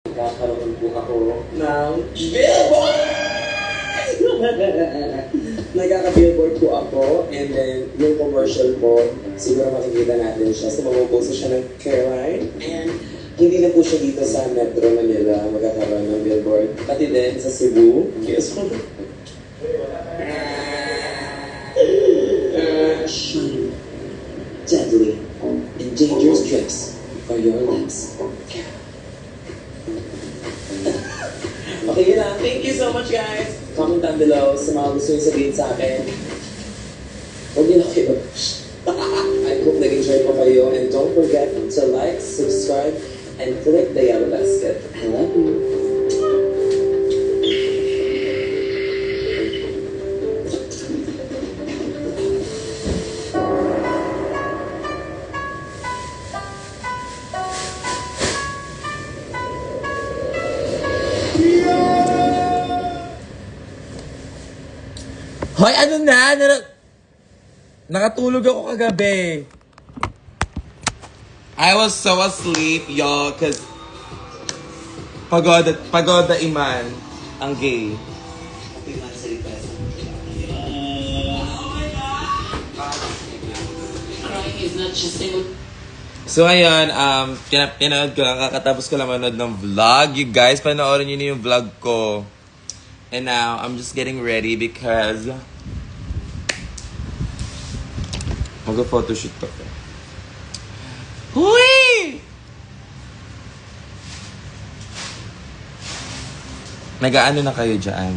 Kakaroon po ako ng billboard! Nagkaka-billboard po ako, and then yung commercial po, siguro makikita natin siya. So mabubuso siya ng Caroline, and hindi na po siya dito sa Metro Manila magkakaroon ng billboard. Pati din sa Cebu. Yes po. Shine deadly and dangerous tricks for your lips. Okay, yun lang. Thank you so much, guys. Comment down below sa mga gusto nyo sabihin sa akin. Huwag nyo na kayo. I hope nag-enjoy po kayo. And don't forget to like, subscribe, and click the yellow basket. I love you. Hoy, ano na? Nakatulog ako kagabi. I was so asleep, y'all, cause pagoda iman ang gay. So ayun, pinanood ko lang, kakatapos ko lang manood ng vlog. You guys, panoorin nyo na yung vlog ko. And now, I'm just getting ready because mag-photoshoot ako. Hui! Nag-aano na kayo dyan?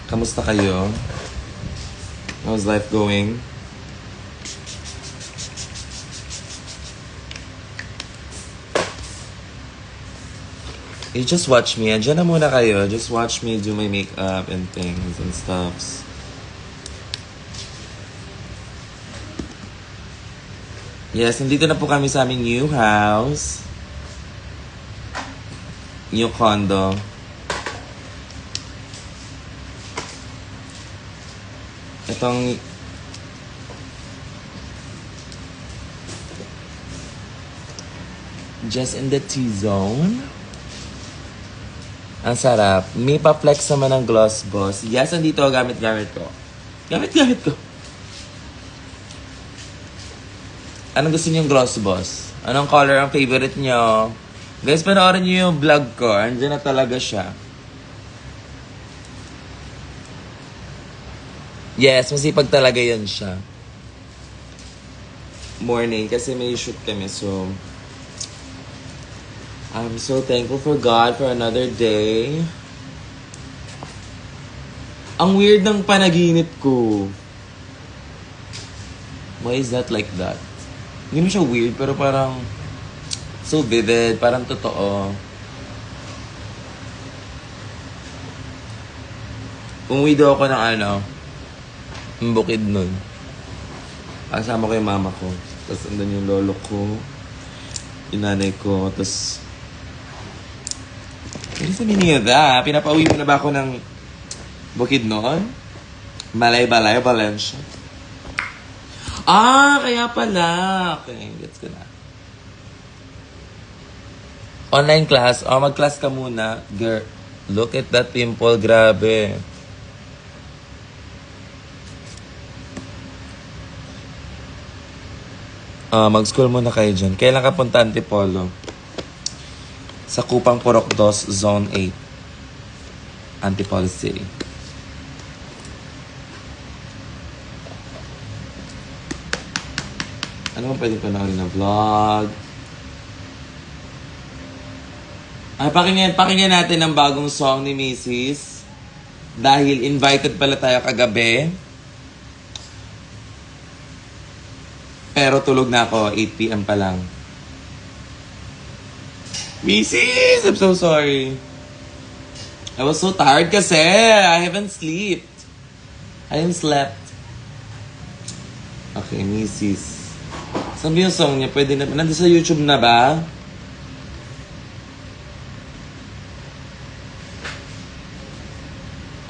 Kamusta kayo? How's life going? You just watch me. Andiyan na muna kayo. Just watch me do my makeup and things and stuffs. Yes, nandito na po kami sa aming new house. New condo. Itong just in the T-zone. Ang sarap. May pa-flex naman ng Gloss Boss. Yes, andito gamit-gamit ko. Gamit-gamit ko. Anong gusto niyo yung Gloss Boss? Anong color ang favorite niyo? Guys, panoorin niyo yung vlog ko. Andiyan na talaga siya. Yes, masipag talaga yan siya. Morning, kasi may shoot kami, so I'm so thankful for God for another day. Ang weird ng panaginip ko. Why is that like that? Hindi mo siya weird, pero parang so vivid, parang totoo. Umuwi daw ako ng ng bukid nun. Kasama ko yung mama ko. Tapos andun yung lolo ko, yung nanay ko, tapos what is the meaning of that? Pinapauwi mo na ba ako ng bukid noon? Balay-balay, Valencia. Ah, kaya pala. Okay, gets ko na. Online class. Oh, mag-class ka muna. Girl, look at that pimple. Grabe. Mag-school muna kayo dyan. Kailan ka punta Antipolo? Sa Kupang Purok 2, Zone 8. Antipolo City. Ano mo pwedeng panoorin na vlog? Ay, pakinggan natin ang bagong song ni Mrs. Dahil invited pala tayo kagabi. Pero tulog na ako, 8 p.m. pa lang. Mrs., I'm so sorry. I was so tired kasi. I haven't slept. Okay, Mrs. Saan ba yung song niya? Pwede na. Nandun sa YouTube na ba?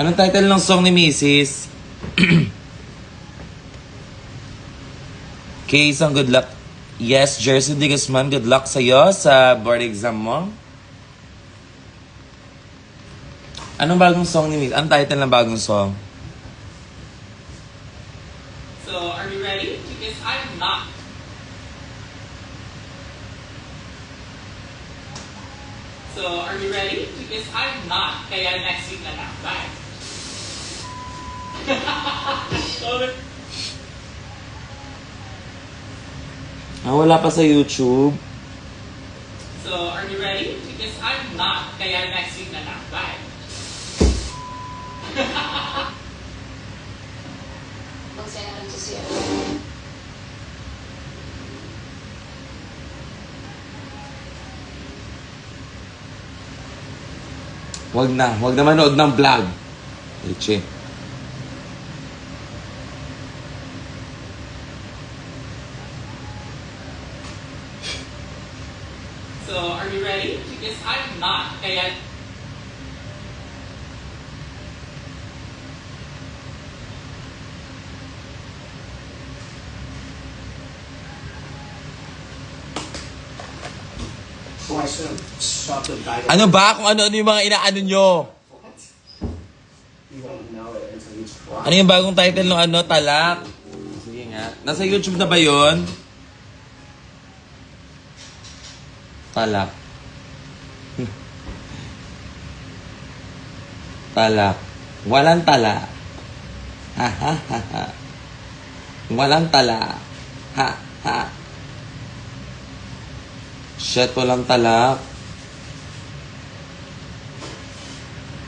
Anong title ng song ni Mrs.? Okay, isang good luck. Yes, Jersey de Guzman, good luck sa'yo sa board exam mo. Anong bagong song ni Miss? Anong title ng bagong song? So, are you ready? Because I'm not. So, are you ready? Because I'm not. Kaya next week na lang. Bye. Wala pa sa YouTube. So, are you ready? Because I'm not. Kaya next week na lang. Bye. Magsaya na to siya. Wag na manood ng vlog. Eche. So, are you ready? Because I'm not. Kaya... Ano ba? Kung ano-ano yung mga inaano nyo? Ano yung bagong title ng ano? Talak? Sige nga. Nasa YouTube na ba yun? Talak. Talak. Walang tala. Ha ha ha ha. Walang tala. Ha ha. Shit, walang talak.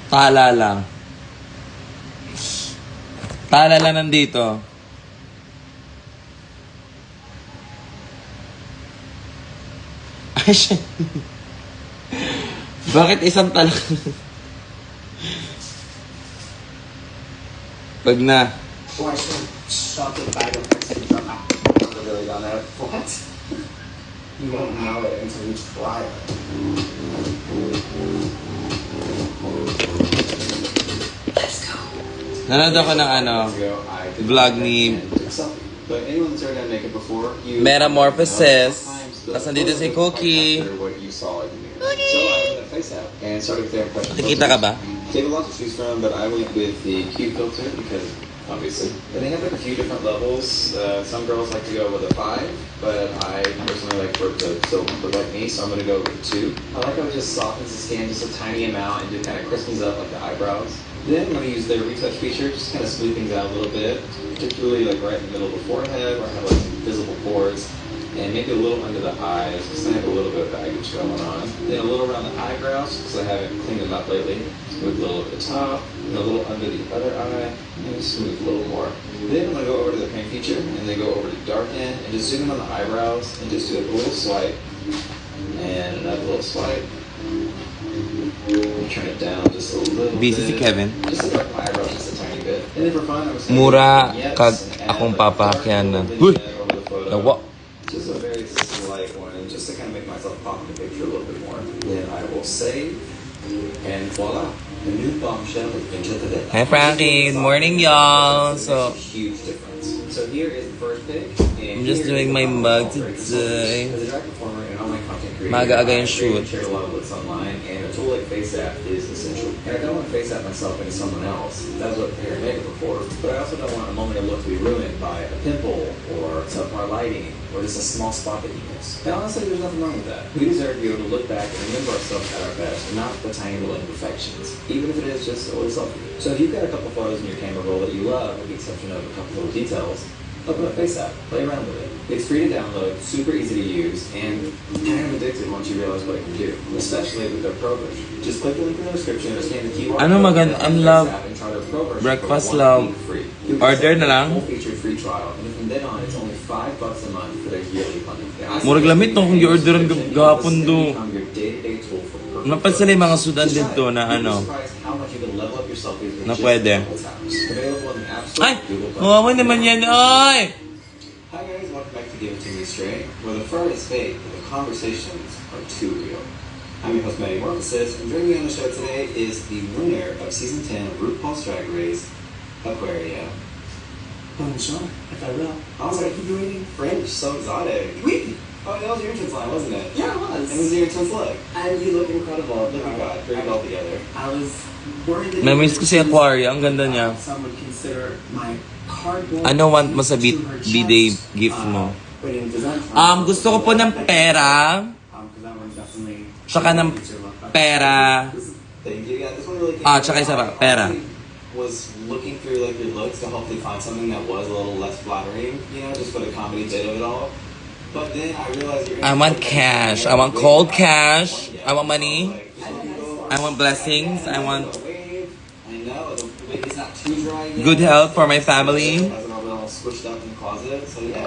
Tala lang. Tala lang nandito. Ay, shit. Bakit isang talak? Pag na. What? You won't know it until you try it. Let's go. Nanood ako ng ano, vlog ni But anyone that's ever done makeup before, you Metamorphosis. Tapos nandito si Cookie. what you saw in the mirror. So I went to face app and started with their impression. Nakikita ka ba? They have a lot to choose from, but I went with the Q filter because obviously. And they have like a few different levels. Some girls like to go with a 5, but I personally like for it to still look like me, so I'm going to go with a 2. I like how it just softens the skin just a tiny amount and just kind of crispens up like the eyebrows. Then I'm going to use their retouch feature, just kind of smooth things out a little bit, particularly like right in the middle of the forehead where I have like some visible pores. And maybe a little under the eyes, because I have a little bit of baggage going on. Then a little around the eyebrows, because I haven't cleaned them up lately. Smooth a little at the top, and a little under the other eye, and smooth a little more. Then I'm going to go over to the paint feature, and then go over to darken, and just zoom in on the eyebrows, and just do a little swipe, and another little swipe. And turn it down just a little Busy si bit. Kevin. Just to darken my eyebrows just a tiny bit. And then for fun, I was Mura yes, kag and akong add papahakyan na. darken, Huy! then over the photo. Nawa. Just a very slight one, just to kind of make myself pop in the picture a little bit more. Then I will save, and voila. The new bombshell has been to the day. Hi Frankie, good morning y'all. So, Huge difference. So here is the first pick. And I'm just here doing is the my final mug result. today. As a drag performer and online content creator, Maaga-aga yung I shoot. shared a lot of looks online, and a tool like FaceApp is essential. And I don't want to FaceApp myself into someone else. That's what hair and makeup are for. But I also don't want a moment of look to be ruined by a pimple or subpar lighting or just a small spot that you miss. And honestly, there's nothing wrong with that. We deserve to be able to look back and remember ourselves at our best, not the tiny little imperfections, even if it is just a little selfie. So if you've got a couple photos in your camera roll that you love, with the exception of a couple little details, open up FaceApp, play around with it. It's free to download, super easy to use, and kind of addictive once you realize what it can do, especially with their Pro version. Just click the link in the description or scan the QR Ano code maganda- and ang love. FaceApp and try their Pro version Breakfast for 1 love. week free. You'll Order get na lang. a full featured free trial, and from then on, it's only $5 a month for their yearly plan. Murag lamit no kung i-orderan gahapon do. Become your day-to-day tool for perfect Napansin yung mga photos. sudan Just try dito it. na You'll be ano. surprised how much you can level up your selfies with Na just pwede. a couple taps. Available in the App Store, Ay! Google Play. Kawawa naman yan, ay! Hi guys, welcome back to Give It To Me Straight, where the fur is fake, but the conversations are too real. I'm your host, Metamorphosis, and joining me on the show today is the winner of Season 10 of RuPaul's Drag Race, Aquaria. Bonjour, if I will. I was like, you're reading French, so exotic. Oui. Oh, that was your intense line, wasn't it? Yeah, it was. And it was your intense look. And you look incredible. Look at God, very well together. I was worried that Namiss ko si Aquaria. Ang ganda niya. Some would consider my cardboard Ano want mo sa to her B-Day chest, gift mo? but in design Gusto ko po ng pera. 'cause that one definitely Tsaka ng pera. Thank you. Yeah, this one really came Tsaka isa pa, pera. was looking through like your looks to hopefully find something that was a little less flattering, you know, just for the comedy bit of it all. But then I realized you're I want cash. I want cold cash. I want money. I want blessings. I want I know the wig is not too dry yet. good health for my family. It hasn't all been all squished up in the closet. So yeah,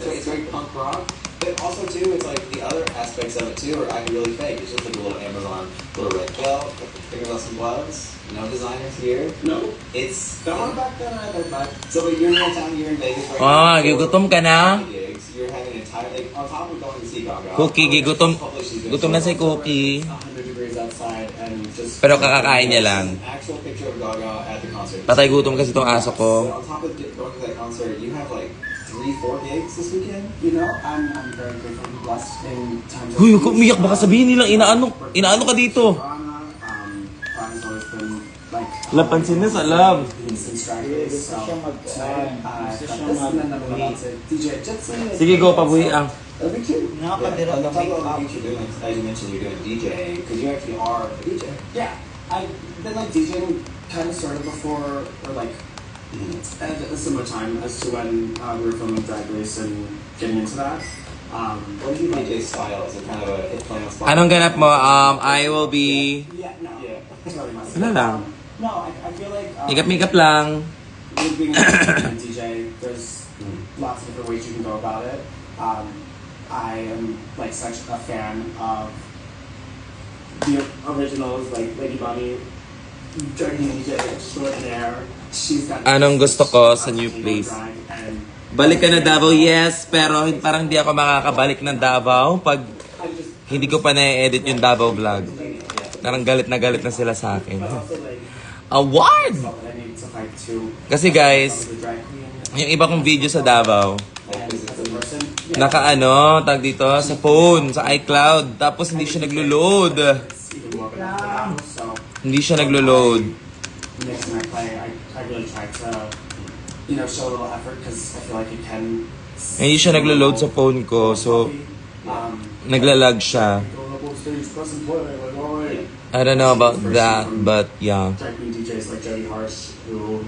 it's very punk rock. But also too, it's like the other aspects of it too are acting really fake. It's just like a little Amazon, little red belt, fingerless and gloves. No designers here. No. It's That one back then I had back. so but you're in town, you're in Vegas right now. Gigutom ka na? Gigs. You're having an entire like on top of going to see Gaga. Cookie, gigutom. Hopefully she's gonna Gutom na si show up. Cookie. 100 degrees outside and just Pero kakakain niya lang. Actual picture of Gaga at the concert. Patay gutom kasi tong aso So ko. on top of going to that concert, you have like 3-4 gigs this weekend. You know, I'm very grateful and blessed in times Huy, huwag umiyak. Baka sabihin nilang inaano ka dito. Brian's always been like Lapansin na sa lab. since Drag Race. So today, got this and then I'm about to DJ Jetson. Sige, go, pabuhi ang. That'll be cute. Yeah, on top of the gigs you're doing, as you mentioned, you're doing DJing because you actually are a DJ. Yeah, I've been like DJing kind of started before, or like at a similar time as to when we were filming Drag Race and getting into that. What is your DJ style? Is it kind of a hit play on spot? Anong ganap mo? I will be... Yeah, no, Yeah. totally myself. Ano lang? No, I feel like Makeup lang. with being a DJ, there's lots of different ways you can go about it. I am like such a fan of the originals, like Lady Bunny, Dirty DJ, Extraordinaire. She's got Anong gusto ko sa new place? And Balik ka na Davao, yes. Pero parang hindi ako makakabalik ng Davao pag I just hindi ko pa na-edit yung Davao vlog. Parang galit na sila sa akin. also like Award! felt that I needed to fight to Kasi guys, the drag queen. yung iba kong video sa Davao, And as a person, tag dito, sa phone, sa iCloud. Tapos hindi siya naglo-load. it's even more beneficial. So Hindi siya naglo-load. next time I play, I really try to, show a little effort because I feel like it can. Hindi siya naglo-load sa phone ko. So, naglalag siya. Going up on stage, press and play, like, all right. I don't know about that, but yeah. Drag queen DJs like Jody Harsh who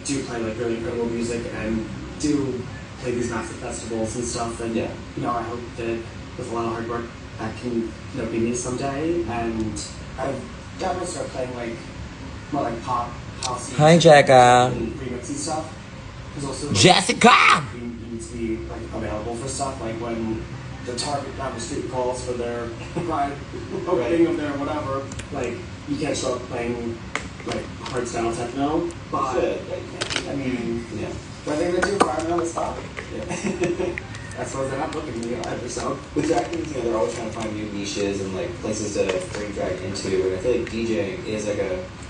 do play like really incredible music and do play these massive festivals and stuff. And Yeah. I hope that with a lot of hard work that can be me someday. And I've gotten to start playing like more like pop house. Hi, Jacka. And remixy stuff. Because also Jessica! you need to be like available for stuff like when the Target down the street calls for their ride opening of their whatever. Like you can't show up playing like hardstyle techno, but I mean, Yeah. what are they gonna do for another spot? Yeah. That's what they're not looking to do either. So With drag queens, they're always trying to find new niches and like places to bring drag into. And I feel like DJing is like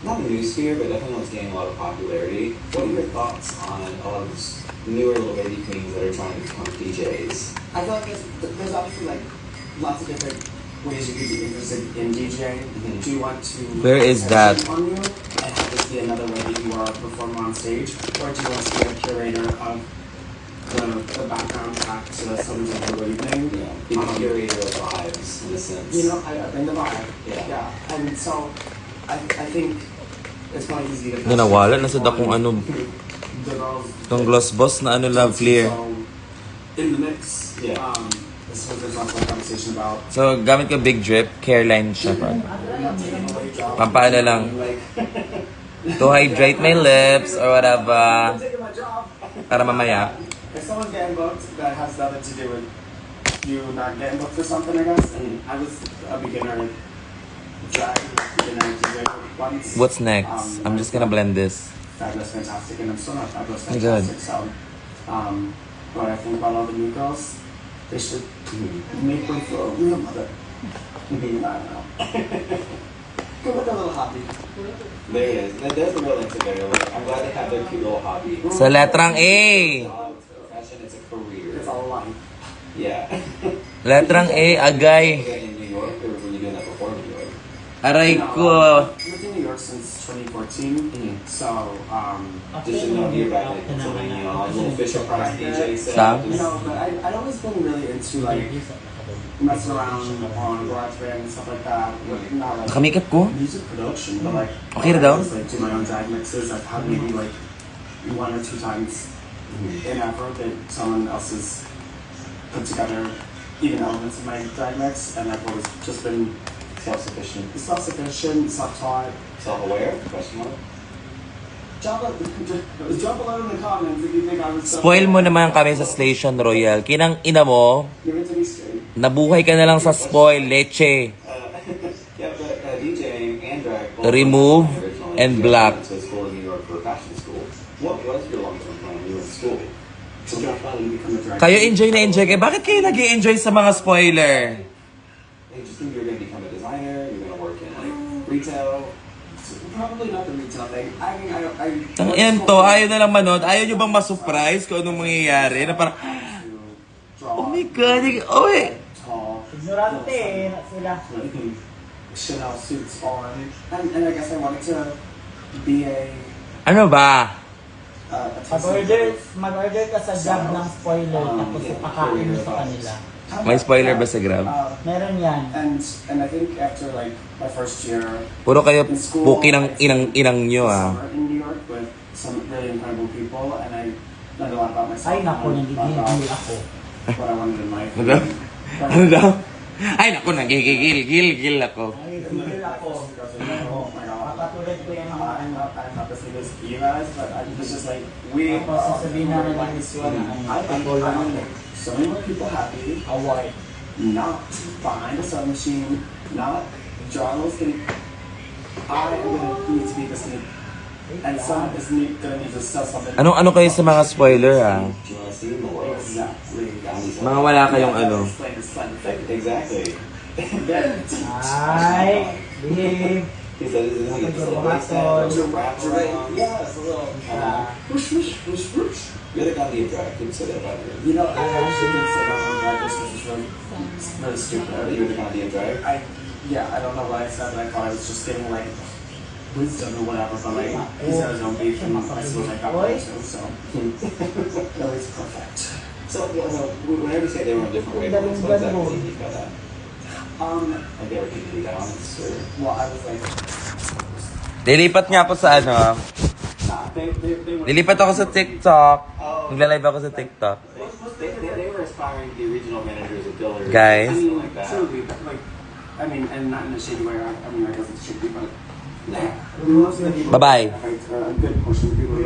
not a new sphere, but definitely it's gaining a lot of popularity. What are your thoughts on a lot of these newer little baby queens that are trying to become DJs? I feel like there's obviously like lots of different ways you could be interested in DJing. Do you want to Where is that? on you and have this be another way that you are a performer on stage, or do you want to be a curator of the background track to some type of evening? You know, curator of vibes in a sense. I bring the vibe. Yeah. And so I think it's probably easy to Ginawala na sa dakong ano, the girls tong gloss boss na ano love clear. So, in the mix, Yeah. this was there's also a conversation about So, gamit ko big drip, Careline siya pa. Pampaano lang. like To hydrate my lips or whatever. taking my job. Para mamaya. If someone's getting booked, that has nothing to do with you not getting booked for something, I guess. And I was a beginner drag, beginner DJ once. What's next? I'm just gonna blend this. Fabulous, fantastic, and I'm still not fabulous, Good. fantastic. So, what I think about all the new girls, they should make way for a real mother. I don't know. Good with a little hobby. There it is. There's the real answer there. Like, I'm glad they have their cute little hobby. Sa letrang A. It's a profession, it's a career. It's all life. Yeah. Letrang A, agay. In New York, or were you doing that before New York? Aray ko. I've lived in New York since 2014. So, Just to know here back in Pennsylvania, like little Fisher Price DJ set. Sam? you know, but I'd always been really into like messing around on GarageBand and stuff like that. Not like Nakamikap ko? music production, but like Okay na daw? I just, like do my own drag mixes. I've had maybe like 1 or 2 times in effort that someone else has put together even elements of my drag mix, and I've always just been Self-sufficient. self-taught. Self-aware? Question mark? Drop a in the comments if you think I was Spoil mo naman kami sa Station Royal. Kinang ina mo, Give it to me straight. nabuhay ka na lang sa spoil, leche. Yeah, but DJing and drag. Remove and black. To school in New York for fashion school. What was your long-term plan when you were in school? To drop out and become a drag Kayo enjoy na enjoy kayo. Bakit kayo nag-enjoy sa mga spoiler? Hey, just think you're gonna become a designer. You're gonna work in like retail. Probably not the retail thing. I mean, Ang yan to, ayaw na lang manood. Ayaw nyo bang ma-surprise kung anong mangyayari? Na parang, oh my God, oh eh. Tall. Ignorante eh, sila. Chanel suits on. And I guess I wanted to be a Ano ba? Mag-order ka sa job ng spoiler tapos ipakain mo sa kanila. May spoiler ba sa Grab? Meron yan. And I think after like my first year Puro kayo in school, puki ng inang nyo ah. summer in New York with some really incredible people, and I learned a lot about myself. Ay naku, and nagigil ako. what I wanted in life. Ano? Ano daw? Ay naku, nagigigil ako. Ay, nagigil ako. Oh my God. Makatulad ko yung mga I'm not the same as you guys, but it's just like we Tapos sasabihin na ng issue na I think I make so many more people happy. award. Not behind a sewing machine, not drawing those things. I am gonna need to be this new, and someone is gonna need to sell something. Ano kayo sa mga spoiler ah? Do you wanna see the world? Exactly. Mga wala kayong ano. Exactly. Ay, behave. He said this is a little wrap around. Yeah, it's a little. Whoosh, whoosh, whoosh, whoosh. You're the Gandhi drag. People say that about you. You know, I actually did say that on Drag Race, which is really stupid. You're the Gandhi drag. I don't know what I said, but I thought I was just getting like wisdom or whatever, but like he said his own beef, and I suppose I got one too, so that was perfect. So, whenever you say they were in different wavelengths, what exactly do you mean by that? Like they were completely balanced, or? Well, I was like, Lilipat nga ako sa ano. nah, they were. Lilipat ako sa TikTok. Nagla-live ako sa TikTok. They were aspiring to be regional managers of Dillard. Guys. I mean, like that. truly, like, I mean, and not in a shady way. I mean, I guess it's shady, but Nah. most of the people. Bye-bye. A good portion of people.